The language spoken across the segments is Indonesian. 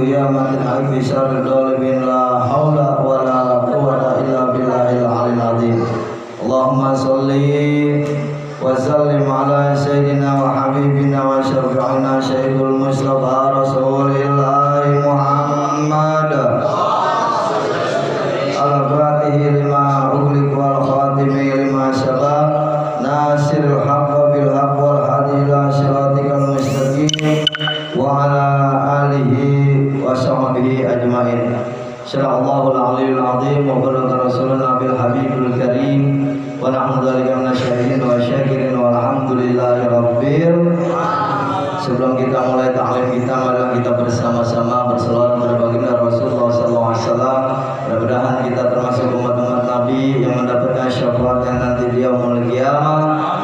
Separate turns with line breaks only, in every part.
qiyamatin aifi syarri dhalibin la hawla wa la quwwata illa billahil aliyil azim. Allahumma salli wa sallim ala sayyidina wa habibina wa syafi'ina sayyidul mustafa rasulillahi Muhammad al-fatihi lima ughliq wal khatimi lima sabaq nasirul haqq bil haqq wal hadi ila siratikal mustaqim wa ala alihi wa sahbihi ajmain. Sallallahu alaihi azim wa baraka rasuluna bil habibul karim wa nahnu dzalika minasyairin wa syakirin walhamdulillahi rabbil. Sebelum kita mulai ta'lim kita, mari kita bersama-sama berselawat kepada baginda Rasulullah sallallahu alaihi wasallam. Mudah-mudahan kita termasuk umat-umat Nabi yang mendapatkan syafaat yang nanti di yaumul qiyamah.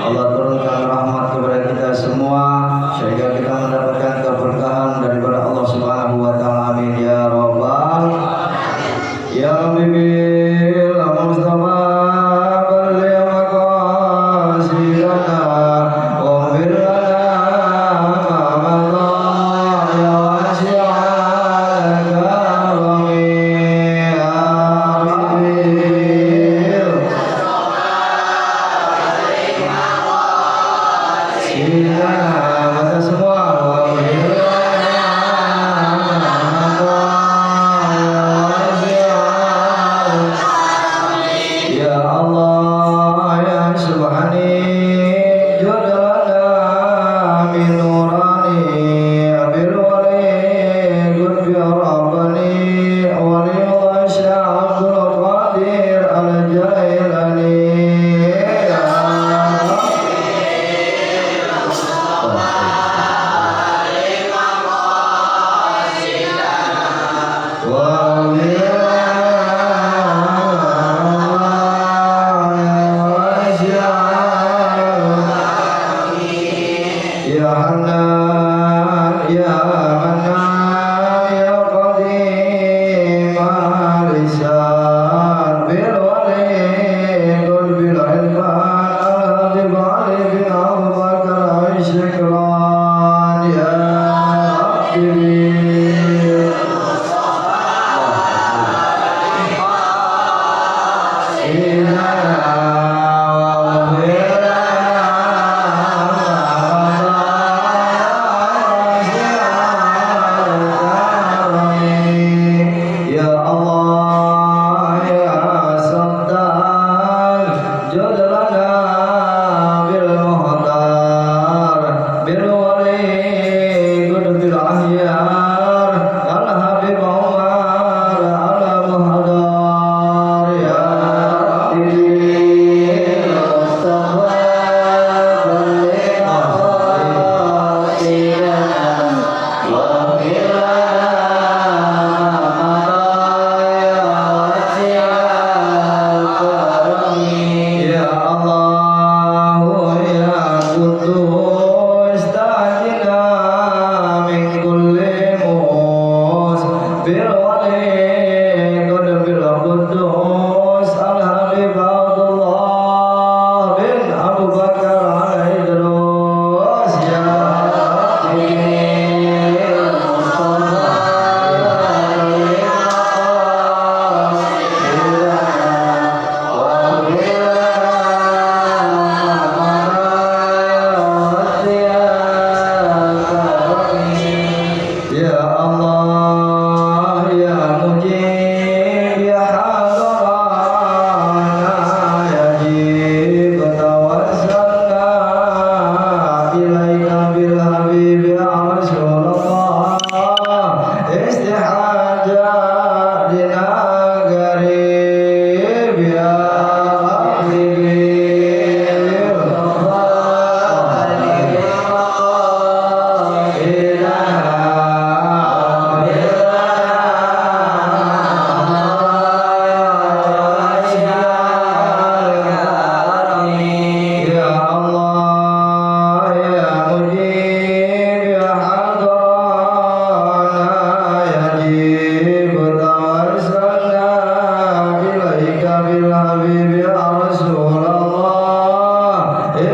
Allah turunkan rahmat kepada kita semua sehingga kita mendapatkan keberkahan daripada Allah Subhanahu wa taala. Amin ya rabbal ya Habibil Mustafa balligh maqasidana wa bil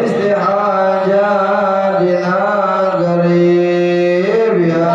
Istihajat di negeri biar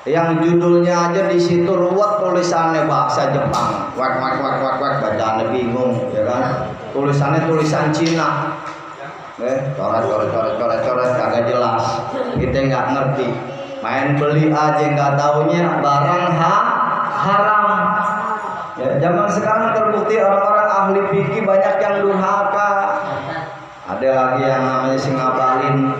yang judulnya aja di situ ruwet tulisannya bahasa Jepang, wak bacaannya bingung, ya kan? Tulisannya tulisan Cina, coret kagak jelas, kita nggak ngerti, main beli aja nggak taunya barang haram. Ya, zaman sekarang terbukti orang-orang ahli fikih banyak yang durhaka. Ada lagi yang namanya si ngabalin,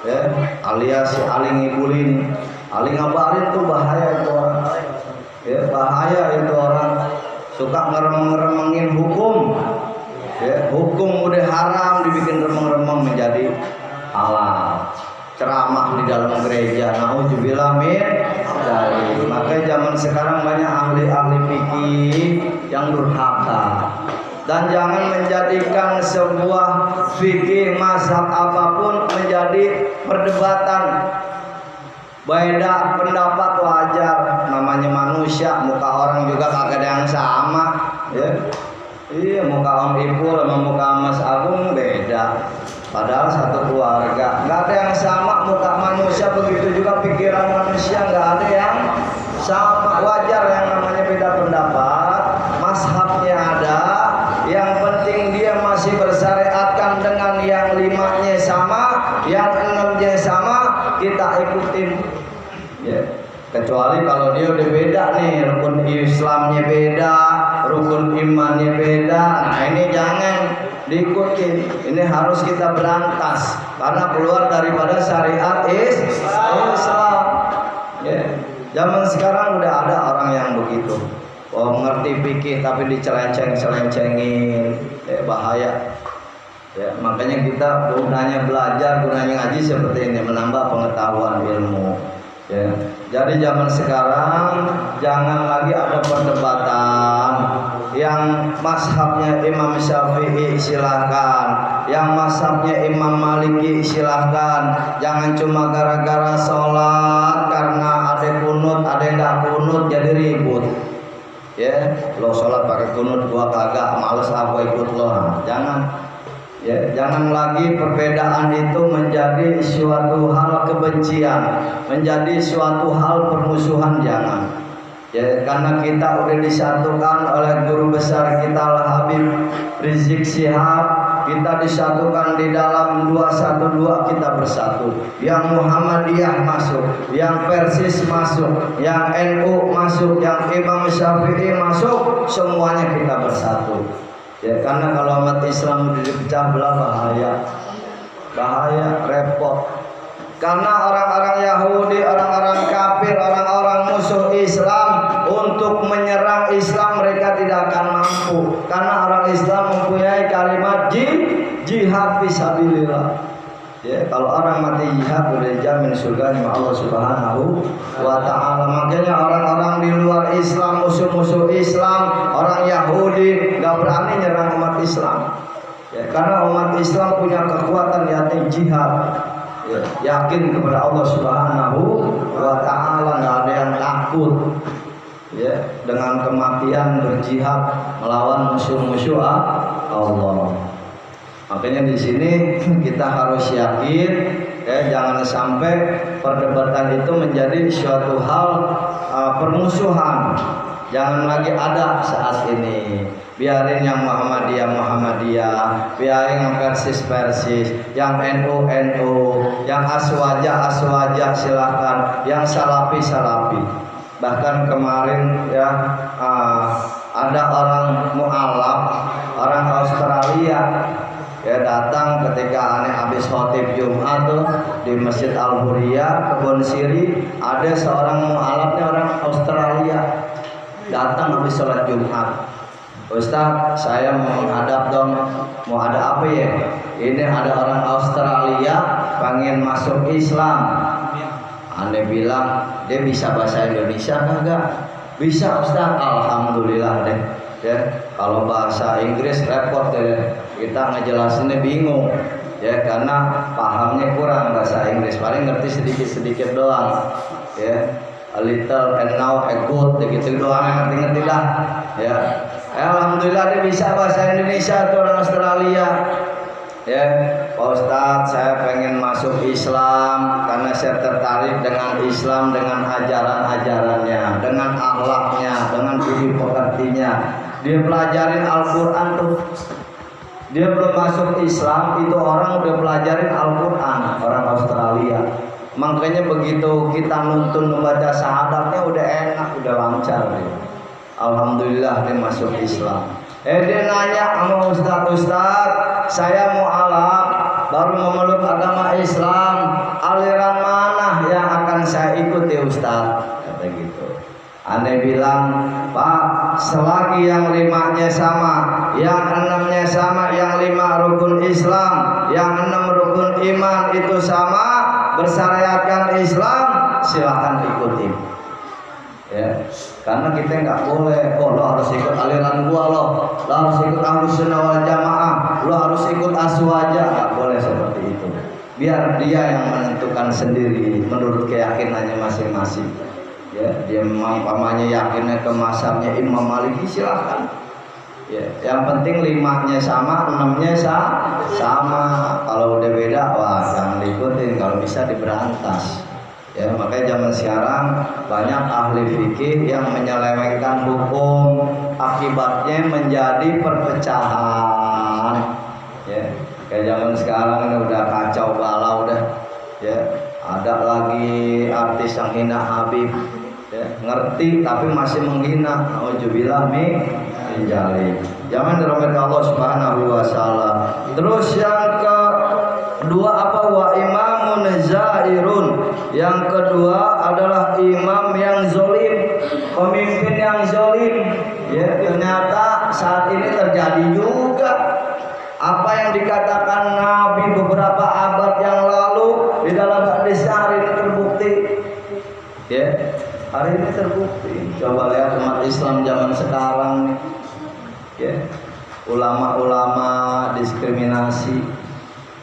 ya, alias si aling ngibulin. Aling ngabalin tuh bahaya itu orang, ya, bahaya itu orang suka ngeremeng-ngeremengin hukum, ya, hukum udah haram dibikin remeng-remeng menjadi halal. Ceramah di dalam gereja, naudzubillah min dzalik. Makanya zaman sekarang banyak ahli-ahli fikih yang durhaka. Dan jangan menjadikan sebuah fikih mazhab apapun menjadi perdebatan. Beda pendapat wajar, namanya manusia, muka orang juga kagak ada yang sama, ya. Iya, muka Om Ipul sama muka Mas Agung beda. Padahal satu keluarga, nggak ada yang sama muka manusia, begitu juga pikiran manusia nggak ada yang sama. Wajar yang namanya beda pendapat, mazhabnya ada. Yang penting dia masih bersyariatkan dengan yang 5-nya sama, yang 6-nya sama, kita ikutin. Ya. Kecuali kalau dia udah beda nih, rukun Islamnya beda, rukun imannya beda, nah ini jangan diikutin. Ini harus kita berantas karena keluar daripada syariat Islam. Ya. Zaman sekarang udah ada orang yang begitu. Oh, ngerti fikih tapi dicelenceng-celencengin, ya, bahaya. Ya, makanya kita gunanya belajar, gunanya ngaji seperti ini, menambah pengetahuan ilmu. Ya. Jadi zaman sekarang jangan lagi ada perdebatan. Yang mazhabnya Imam Syafi'i silahkan, yang mazhabnya Imam Maliki silahkan. Jangan cuma gara-gara sholat karena ada kunut, ada yang nggak kunut jadi ribut. Ya, lo sholat pakai kunut, gua kagak, males aku ikut lo. Nah, jangan. Ya, jangan lagi perbedaan itu menjadi suatu hal kebencian, menjadi suatu hal permusuhan, jangan. Ya, karena kita udah disatukan oleh guru besar kita Al-Habib Rizik Syihab. Kita disatukan di dalam 212, kita bersatu. Yang Muhammadiyah masuk, yang Persis masuk, yang NU masuk, yang Imam Syafi'i masuk, semuanya kita bersatu. Ya, karena kalau umat Islam dipecah belah bahaya, repot. Karena orang-orang Yahudi, orang-orang kafir, orang-orang musuh Islam untuk menyerang Islam mereka tidak akan mampu. Karena orang Islam mempunyai kalimat jihad fisabilillah. Ya, kalau orang mati jihad sudah dijamin surga sama Allah Subhanahu wa taala. Makanya orang-orang di luar Islam, musuh-musuh Islam, orang Yahudi enggak berani nyerang umat Islam. Ya, karena umat Islam punya kekuatan yaitu jihad. Ya, yakin kepada Allah Subhanahu wa taala, enggak ada yang takut. Ya, dengan kematian berjihad melawan musuh-musuh Allah. Makanya di sini kita harus yakin, ya, jangan sampai perdebatan itu menjadi suatu hal permusuhan. Jangan lagi ada saat ini. Biarin yang Muhammadiyah, biarin yang Persis, yang NU, yang Aswaja silahkan, yang Salafi. Bahkan kemarin ya ada orang mu'alaf, orang Australia, ya, datang ketika aneh habis khotib Jumat tuh di Masjid Al-Huriyah Kebon Siri, ada seorang mu'alafnya orang Australia datang habis sholat Jumat. Ustaz, saya mau menghadap dong, mau ada apa ya? Ini ada orang Australia pengen masuk Islam. Aneh bilang, dia bisa bahasa Indonesia kagak? Bisa Ustaz, alhamdulillah deh. Ya, kalau bahasa Inggris repot ya, kita ngejelasinnya bingung. Ya, karena pahamnya kurang bahasa Inggris, paling ngerti sedikit doang. Ya, a little and now a good, gitu doang ngerti dah. Ya, alhamdulillah dia bisa bahasa Indonesia tuh orang Australia. Ya, Pak Ustadz, saya pengen masuk Islam karena saya tertarik dengan Islam, dengan ajaran-ajarannya, dengan akhlaknya, dengan budi pekertinya. Dia pelajarin Al-Quran tuh. Dia belum masuk Islam, itu orang udah pelajarin Al-Quran, orang Australia. Makanya begitu kita nuntun membaca syahadatnya udah enak, udah lancar ya. Alhamdulillah dia masuk Islam. Dia nanya sama Ustadz, saya mau alam, baru memeluk agama Islam, aliran mana yang akan saya ikuti Ustadz? Kata gitu. Aneh bilang, Pak, selagi yang 5-nya sama, yang 6-nya sama, yang 5 rukun Islam, yang 6 rukun iman itu sama, bersyariatkan Islam, silahkan ikuti. Ya, karena kita nggak boleh, lo harus ikut aliran gua, lo harus ikut Ahlus Sunnah wal Jamaah, lo harus ikut Aswaja, nggak boleh seperti itu. Biar dia yang menentukan sendiri menurut keyakinannya masing-masing. Ya, dia memang pamannya yakinnya ke mazhabnya Imam Maliki, silahkan. Ya, yang penting 5-nya sama, 6-nya sama. Kalau udah beda, wah jangan diikutin. Kalau bisa diberantas. Ya, makanya zaman sekarang banyak ahli fikih yang menyelewengkan hukum, akibatnya menjadi perpecahan. Ya, kayak zaman sekarang ini udah kacau balau dah. Ya, ada lagi artis yang hina Habib. Ya, ngerti tapi masih menghina. Auzubillah min dzalik. Jangan dirahmati Allah Subhanahu wa taala. Terus yang kedua apa? Wa imamun zairun. Yang kedua adalah imam yang zolim, pemimpin yang zolim. Ya, ternyata saat ini terjadi juga apa yang dikatakan Nabi beberapa abad yang lalu di dalam hadis hari ini terbukti. Ya, hari ini terbukti. Coba lihat umat Islam zaman sekarang nih. Ya, ulama-ulama diskriminasi.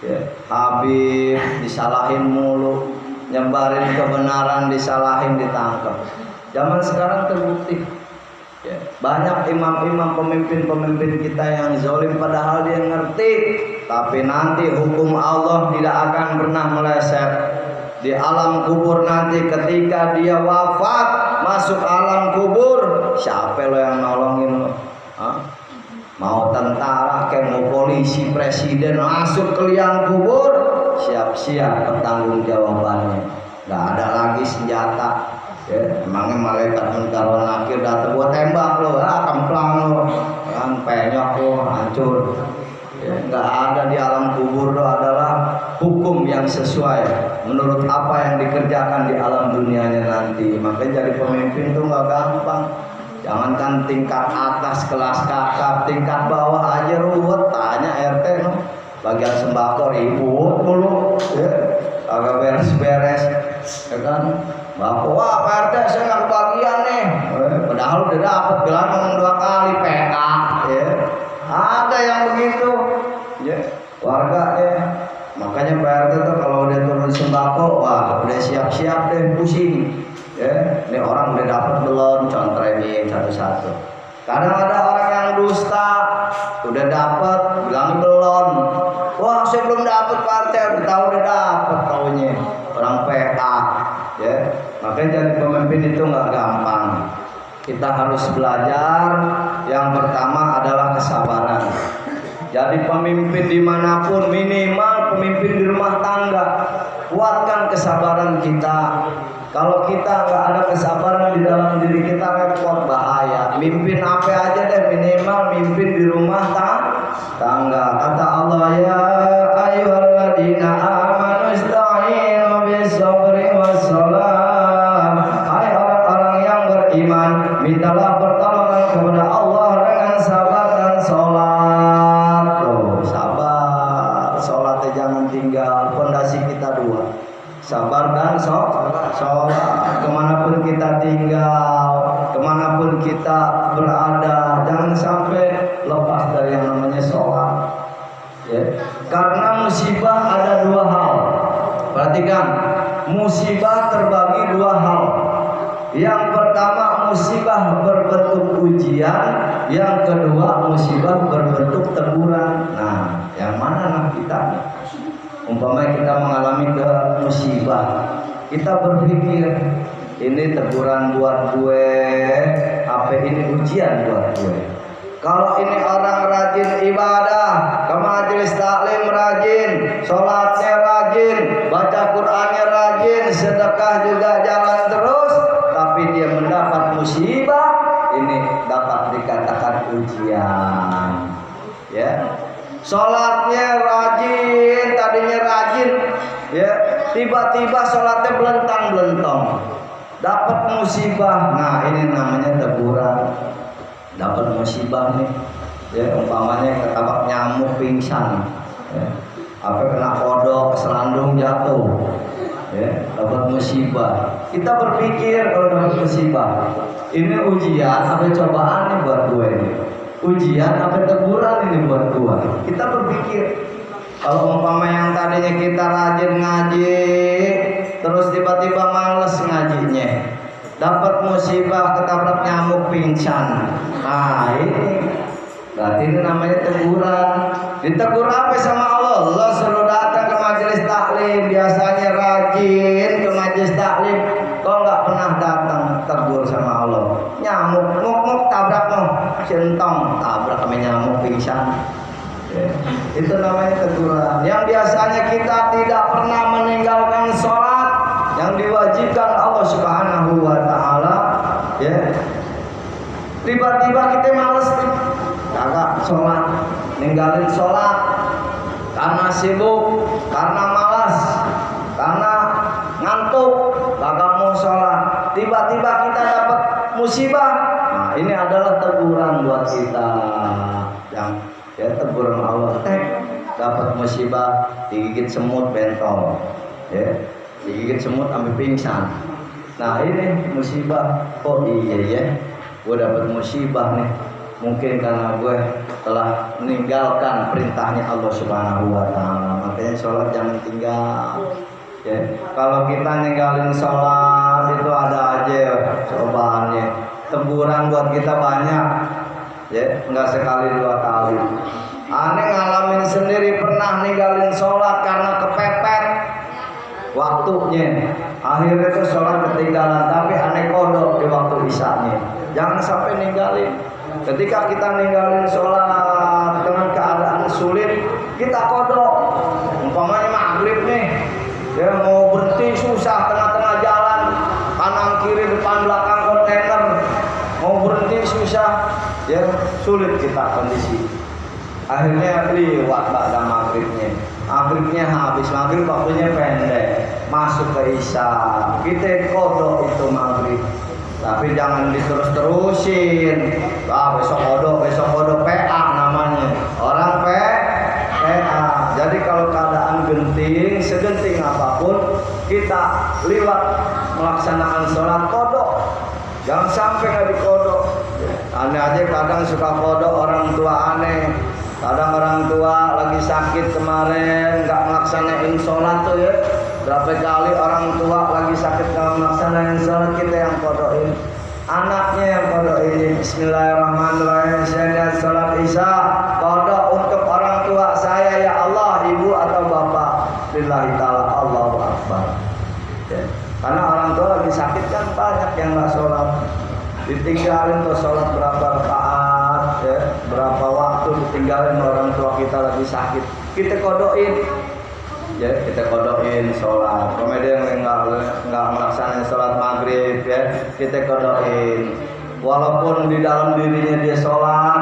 Ya, Habib disalahin mulu. Nyebarin kebenaran disalahin, ditangkap. Zaman sekarang terbukti. Ya, banyak imam-imam pemimpin-pemimpin kita yang zalim padahal dia ngerti, tapi nanti hukum Allah tidak akan pernah meleset. Di alam kubur nanti ketika dia wafat masuk alam kubur, siapa lo yang nolongin lo? Hah? Mau tentara, kayak mau polisi, presiden masuk ke liang kubur, siap-siap pertanggung jawabannya. Nggak ada lagi senjata. Ya, emangnya malaikat munkar nakir datang buat tembak lo, kemplang lo, kan penyok lo, hancur. Ya, nggak ada di alam kubur lo, adalah hukum yang sesuai menurut apa yang dikerjakan di alam dunianya nanti. Makanya jadi pemimpin tuh nggak gampang. Jangankan tingkat atas kelas kakap, tingkat bawah aja ruwet. Tanya RT no, bagian sembako ribut mulu, ya, agak beres-beres, ya kan? Bapak, wah Pak RT saya nggak kebagian nih, padahal udah dapet gelang ngomong 2 kali PK, ya. Ada yang begitu, ya, warga ya. Makanya Pak RT tuh kalau udah turun sembako, wah udah siap-siap deh pusing. Ya, ini orang udah dapat belum, contohin satu-satu. Kadang ada orang yang dusta, udah dapat bilang belum. Wah, saya belum dapat Pak RT, udah tahu udah dapat taunya. Orang PA, ya. Makanya jadi pemimpin itu nggak gampang. Kita harus belajar. Yang pertama adalah kesabaran. Jadi pemimpin dimanapun, minimal pemimpin di rumah tangga, kuatkan kesabaran kita. Kalau kita nggak ada kesabaran di dalam diri kita, repot, bahaya. Mimpin apa aja deh, minimal mimpin di rumah tangga. Kata Allah, ya ayyuhalladzina amanu ista'inu bis-sabri was-salah. Hai orang-orang yang beriman, mintalah pertolongan kepada Allah dengan sabar dan sholat. Oh, sabar, sholatnya jangan tinggal. Pondasi kita 2. Sabar dan sholat. Kemanapun kita tinggal, kemanapun kita berada, jangan sampai lepas dari yang namanya sholat. Ya. Karena musibah ada 2 hal. Perhatikan, musibah terbagi 2 hal. Yang pertama musibah berbentuk ujian, yang kedua musibah berbentuk teguran. Nah, yang yang mana nah kita? Umpamanya kita mengalami ke musibah, kita berpikir ini teguran buat gue, apa ini ujian buat gue. Kalau ini orang rajin ibadah, ke majelis taklim rajin, sholatnya rajin, baca Qur'annya rajin, sedekah juga jalan terus, tapi dia mendapat musibah, ini dapat dikatakan ujian. Ya, sholatnya rajin, tadinya rajin, ya, tiba-tiba sholatnya belentang-belentong, dapat musibah. Nah, ini namanya teguran. Dapat musibah nih, ya, umpamanya ketabrak nyamuk pingsan, ya, apa kena kodok keserandung jatuh, ya, dapat musibah. Kita berpikir kalau dapat musibah, ini ujian apa cobaan nih buat gue ini, ujian apa teguran ini buat gue. Kita berpikir kalau umpama yang tadinya kita rajin ngaji, terus tiba-tiba males ngajinya, dapat musibah ketabrak nyamuk pingsan. Nah ini berarti ini namanya teguran. Ditegur apa sama Allah? Allah suruh datang ke majelis taklim, biasanya rajin ke majelis taklim, kok nggak pernah datang, tegur sama Allah. Nyamuk muk tabrak mau centong, tabrak sama nyamuk pingsan. Ya, itu namanya teguran. Yang biasanya kita tidak pernah meninggalkan sholat yang diwajibkan Allah Subhanahu wa Ta'ala, ya, tiba-tiba kita males nih, kagak sholat, ninggalin sholat karena sibuk, karena malas, karena ngantuk, kagak mau sholat. Tiba-tiba kita dapat musibah. Nah, ini adalah teguran buat kita. Yang ya teguran Allah. Dapat musibah, digigit semut bentol, ya, digigit semut sampai pingsan. Nah ini musibah. Oh iya ya, gue dapat musibah nih, mungkin karena gue telah meninggalkan perintahnya Allah Subhanahu wa Ta'ala. Makanya sholat jangan tinggal, ya. Kalau kita ninggalin sholat itu ada aja cobaannya. Teguran buat kita banyak, ya, nggak sekali dua kali. Aneh ngalamin sendiri, pernah ninggalin sholat karena kepepet waktunya, akhirnya itu sholat ketinggalan, tapi aneh kodok di waktu isya-nya. Jangan sampai ninggalin. Ketika kita ninggalin sholat dengan keadaan sulit, kita kodok. Umpamanya maghrib nih, ya, mau berhenti susah tengah-tengah jalan, kanan kiri depan belakang kontainer, mau berhenti susah, ya, sulit kita kondisi. Akhirnya lewat pada maghribnya. Maghribnya habis, maghrib waktunya pendek, masuk ke isya, kita kodok itu maghrib. Tapi jangan diterus-terusin. Besok kodok PA namanya. Orang PA. Jadi kalau keadaan genting, segenting apapun, kita lewat melaksanakan sholat kodok. Jangan sampai nggak dikodok. Aneh aja kadang suka kodok orang tua aneh. Kadang orang tua lagi sakit kemarin nggak melaksanain sholat tuh, ya. Berapa kali orang tua lagi sakit nggak melaksanain sholat, kita yang kodokin, anaknya yang kodokin. Bismillahirrahmanirrahim, saya lihat sholat isya, kodok untuk orang tua saya, ya Allah, ibu atau bapak, lillahi ta'ala, Allahu Akbar, ya. Karena orang tua lagi sakit kan banyak yang nggak sholat, ditinggalin tuh sholat berapa rakaat, ya, berapa waktu ditinggalin orang tua kita lagi sakit, kita kodokin, ya, kita kodokin sholat. Kemudian nggak melaksanakan sholat maghrib, ya, kita kodokin. Walaupun di dalam dirinya dia sholat,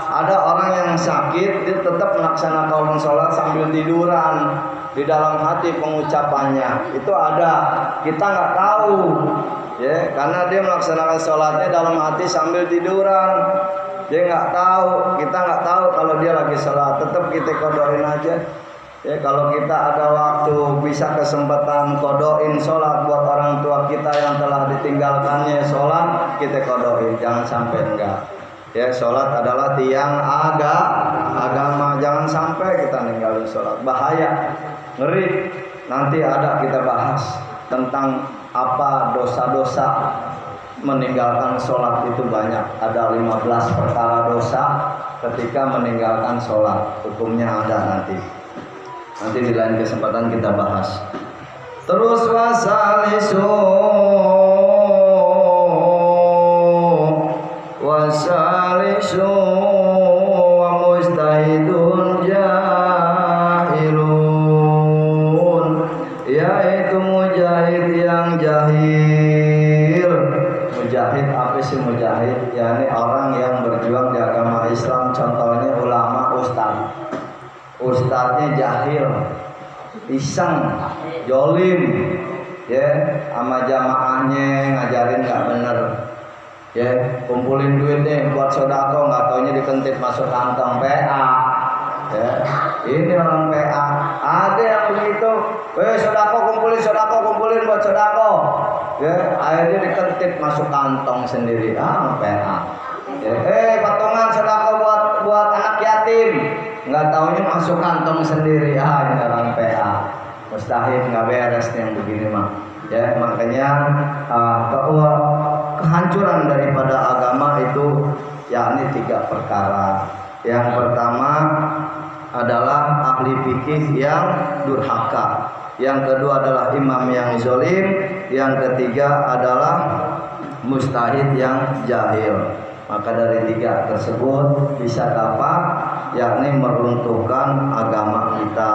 ada orang yang sakit, dia tetap melaksanakan sholat sambil tiduran. Di dalam hati pengucapannya itu ada, kita nggak tahu, ya, karena dia melaksanakan sholatnya dalam hati sambil tiduran. Dia nggak tahu, kita nggak tahu kalau dia lagi sholat, tetap kita kodokin aja. Ya, kalau kita ada waktu, bisa kesempatan kodoin sholat buat orang tua kita yang telah ditinggalkannya sholat, kita kodoin, jangan sampai enggak. Ya, sholat adalah tiang agama, jangan sampai kita ninggalin sholat, bahaya, ngeri. Nanti ada kita bahas tentang apa dosa-dosa meninggalkan sholat itu banyak. Ada 15 perkara dosa ketika meninggalkan sholat. Hukumnya ada nanti di lain kesempatan kita bahas. Terus wasalisu wa mustahidun jahilun, yaitu mujahid yang jahil. Mujahid apa sih mujahid? Yani orang yang berjuang di agama Islam. Contohnya ulama, ustadznya jahil, iseng, jolim, ya, sama jamaahnya ngajarin nggak bener, ya, kumpulin duit nih buat sodako, nggak taunya dikentit masuk kantong PA, ya, ini orang PA. Ada yang begitu, sodako kumpulin buat sodako, ya, akhirnya dikentit masuk kantong sendiri, PA. Ya, patungan sodako buat anak yatim, nggak taunya masuk kantong sendiri. Ini orang PA. Mustahil, nggak beres yang begini mah. Ya, makanya kehancuran daripada agama itu yakni 3 perkara. Yang pertama adalah ahli fikih yang durhaka. Yang kedua adalah imam yang zalim. Yang ketiga adalah mustahid yang jahil. Maka dari 3 tersebut bisa dapat yakni meruntuhkan agama kita,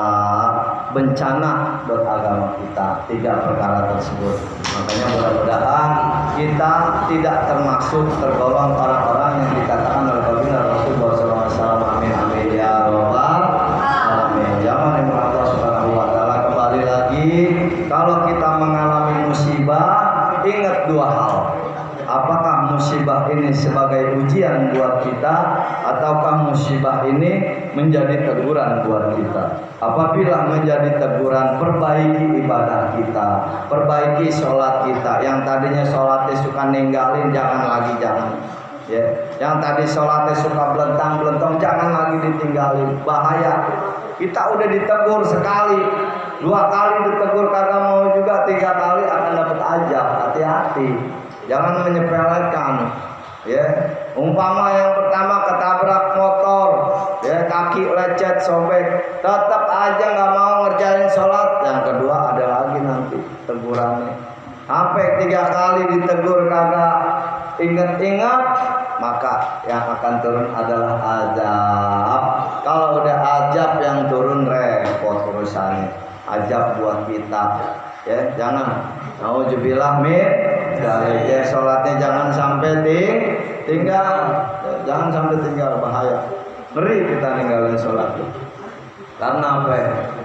bencana buat agama kita, 3 perkara tersebut. Makanya mudah-mudahan kita tidak termasuk tergolong orang-orang yang dikatakan oleh baginda Rasulullah SAW. Amin amin ya rabbal alamin. Jangan Allah Subhanahu wa taala. Kembali lagi, kalau kita mengalami musibah, ingat 2 hal. Apakah musibah ini sebagai ujian buat kita, ataukah musibah ini menjadi teguran buat kita? Apabila menjadi teguran, perbaiki ibadah kita, perbaiki sholat kita. Yang tadinya sholatnya suka ninggalin, jangan. Ya, yang tadi sholatnya suka belentang-belentong, jangan lagi ditinggalin. Bahaya. Kita udah ditegur sekali, 2 kali ditegur kagak mau juga, 3 kali akan dapat azab. Hati-hati. Jangan menyepelekan, ya. Umpama yang pertama ketabrak motor, ya, kaki lecet sobek, tetap aja nggak mau ngerjain sholat. Yang kedua ada lagi nanti tegurannya. Sampai 3 kali ditegur kagak ingat-ingat, maka yang akan turun adalah azab. Kalau udah azab yang turun, repot urusannya. Azab buat kita, ya. Jangan. Nauzubillah min ya, sholatnya jangan sampai tinggal, jangan sampai tinggal, bahaya. Ngeri kita ninggalin sholat. Karena apa?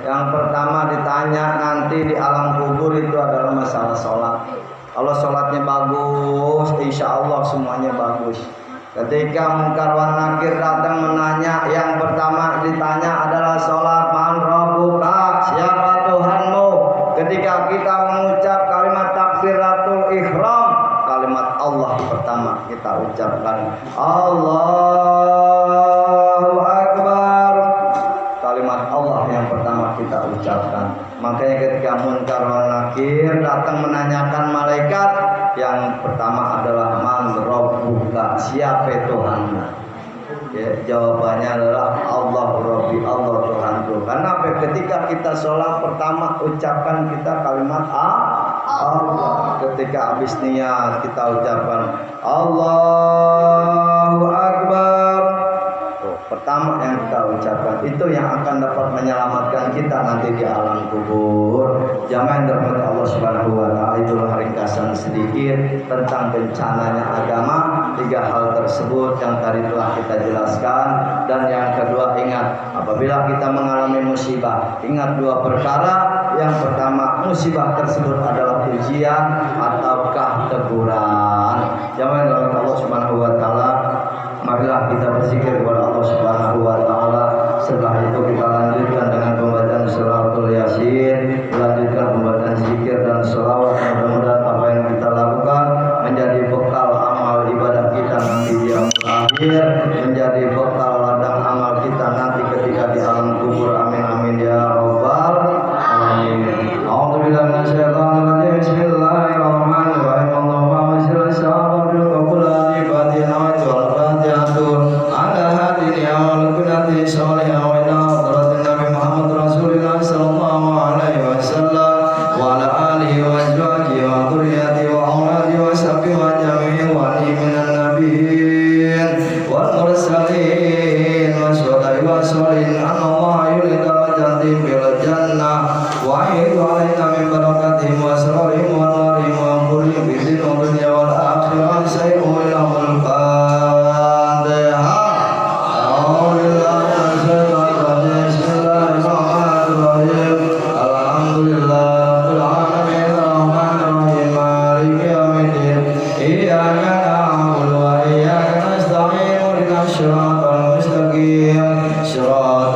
Yang pertama ditanya nanti di alam kubur itu adalah masalah sholat. Kalau sholatnya bagus, insya Allah semuanya bagus. Ketika Munkar wan Nakir datang menanya, yang pertama ditanya adalah sholat. Man rabbuka, siapa Tuhanmu? Ketika kita mengucap kalimat takbiratul ihram, kalimat Allah pertama kita ucapkan, Allahu Akbar. Kalimat Allah yang pertama kita ucapkan. Makanya ketika Munkar wan Nakir datang menanyakan malaikat, yang pertama adalah man rabbuka, siapa Tuhanmu? Ya, jawabannya adalah Allah Rabbi, Allah Tuhanku. Karena ketika kita sholat pertama ucapkan kita kalimat Allah. Ketika habis niat kita ucapkan Allahu Akbar. Pertama yang kita ucapkan itu yang akan dapat menyelamatkan kita nanti di alam kubur. Jamaah dirahmati Allah Subhanahu wa taala, itulah ringkasan sedikit tentang bencananya agama. 3 hal tersebut yang tadi telah kita jelaskan. Dan yang kedua, ingat, apabila kita mengalami musibah, ingat 2 perkara. Yang pertama, musibah tersebut adalah ujian ataukah teguran. Jamaah dirahmati Allah Subhanahu wa taala, marilah kita berzikir kepada Allah Subhanahu wa taala. Setelah itu kita lanjutkan dengan pembacaan suratul Yasin, lanjutkan pembacaan zikir dan selawat. Mudah-mudahan apa yang kita lakukan menjadi bekal amal ibadah kita nanti di akhir, menjadi bekal ladang amal kita nanti ketika di alam kubur. Amin amin ya rabbal alamin. A'udzubillahi minasyaitonir rajim. Bismillahirrahmanirrahim. Allahumma shalli ala sayyidina Muhammad wa ala alihi wa sahbihi. الدنيا والآخرة سيئوا لهم الفاتحة. أعوذ بالله من الشيطان الرجيم. بسم الله الرحمن الرحيم. الحمد لله رب العالمين الرحمن الرحيم مالك يوم الدين. إياك نعبد وإياك نستعين اهدنا الصراط المستقيم صراط